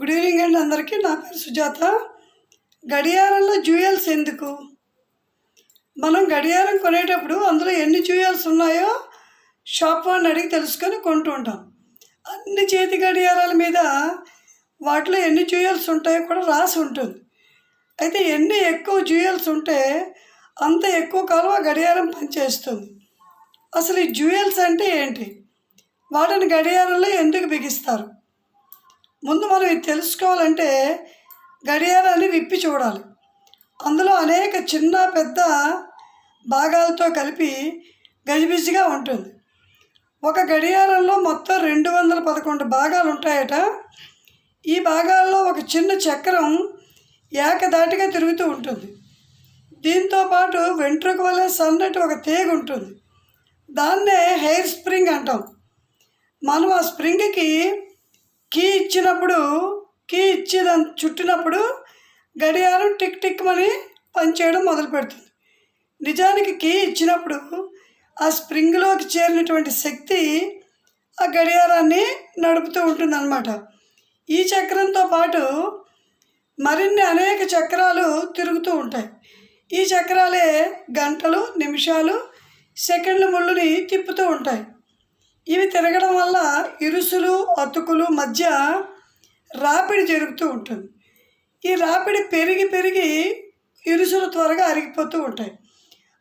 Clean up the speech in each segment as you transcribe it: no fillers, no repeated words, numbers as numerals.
Good evening అండి అందరికీ. నా పేరు సుజాత. గడియారంలో జ్యూయల్స్ ఎందుకు? మనం గడియారం కొనేటప్పుడు అందులో ఎన్ని జ్యూయల్స్ ఉన్నాయో షాప్ వాడిని అడిగి తెలుసుకొని కొంటూ ఉంటాం. అన్ని చేతి గడియారాల మీద వాటిలో ఎన్ని జ్యూయల్స్ ఉంటాయో కూడా రాసి ఉంటుంది. అయితే ఎన్ని ఎక్కువ జ్యూయల్స్ ఉంటే అంత ఎక్కువ కాలం ఆ గడియారం పనిచేస్తుంది. అసలు ఈ జ్యూయల్స్ అంటే ఏంటి? వాటిని గడియారంలో ఎందుకు బిగిస్తారు? ముందు మనం ఇది తెలుసుకోవాలంటే గడియారాన్ని విప్పి చూడాలి. అందులో అనేక చిన్న పెద్ద భాగాలతో కలిపి గజిబిజిగా ఉంటుంది. ఒక గడియారంలో మొత్తం 211 భాగాలు ఉంటాయట. ఈ భాగాల్లో ఒక చిన్న చక్రం ఏకధాటిగా తిరుగుతూ ఉంటుంది. దీంతోపాటు వెంట్రుక వలె సన్నటి ఒక తీగ ఉంటుంది. దాన్నే హెయిర్ స్ప్రింగ్ అంటాం. మనం ఆ స్ప్రింగ్కి కీ ఇచ్చి దాన్ని చుట్టినప్పుడు గడియారం టిక్ టిక్ అని పనిచేయడం మొదలు పెడుతుంది. నిజానికి కీ ఇచ్చినప్పుడు ఆ స్ప్రింగ్లోకి చేరినటువంటి శక్తి ఆ గడియారాన్ని నడుపుతూ ఉంటుందన్నమాట. ఈ చక్రంతో పాటు మరిన్ని అనేక చక్రాలు తిరుగుతూ ఉంటాయి. ఈ చక్రాలే గంటలు, నిమిషాలు, సెకండ్ల ముళ్ళుని తిప్పుతూ ఉంటాయి. ఇవి తిరగడం వల్ల ఇరుసులు, అతుకులు మధ్య రాపిడి జరుగుతూ ఉంటుంది. ఈ రాపిడి పెరిగి ఇరుసులు త్వరగా అరిగిపోతూ ఉంటాయి.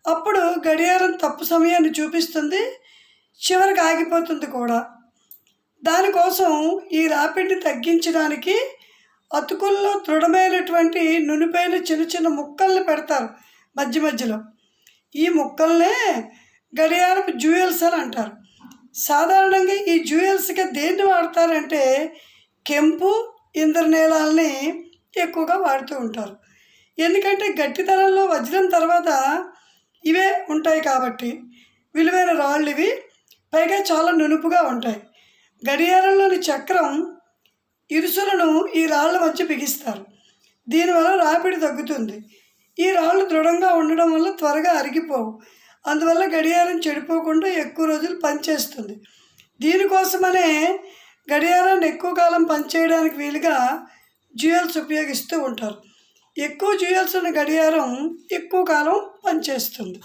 అప్పుడు గడియారం తప్పు సమయాన్ని చూపిస్తుంది, చివరికి ఆగిపోతుంది కూడా. దానికోసం ఈ రాపిడిని తగ్గించడానికి అతుకుల్లో దృఢమైనటువంటి నునిపైన చిన్న చిన్న ముక్కల్ని పెడతారు మధ్యలో. ఈ ముక్కల్నే గడియారపు జ్యూయల్స్ అని అంటారు. సాధారణంగా ఈ జ్యూయల్స్గా దేన్ని వాడతారంటే కెంపు, ఇంద్రనీలాల్ని ఎక్కువగా వాడుతూ ఉంటారు. ఎందుకంటే గట్టితనంలో వజ్రం తర్వాత ఇవే ఉంటాయి కాబట్టి విలువైన రాళ్ళు ఇవి. పైగా చాలా నునుపుగా ఉంటాయి. గడియారంలోని చక్రం ఇరుసులను ఈ రాళ్ళ మధ్య బిగిస్తారు. దీనివల్ల రాపిడి తగ్గుతుంది. ఈ రాళ్ళు దృఢంగా ఉండడం వల్ల త్వరగా అరిగిపోవు. అందువల్ల గడియారం చెడిపోకుండా ఎక్కువ రోజులు పనిచేస్తుంది. దీనికోసమనే గడియారాన్ని ఎక్కువ కాలం పనిచేయడానికి వీలుగా జ్యూయల్స్ ఉపయోగిస్తూ ఉంటారు. ఎక్కువ జ్యూయల్స్ ఉన్న గడియారం ఎక్కువ కాలం పనిచేస్తుంది.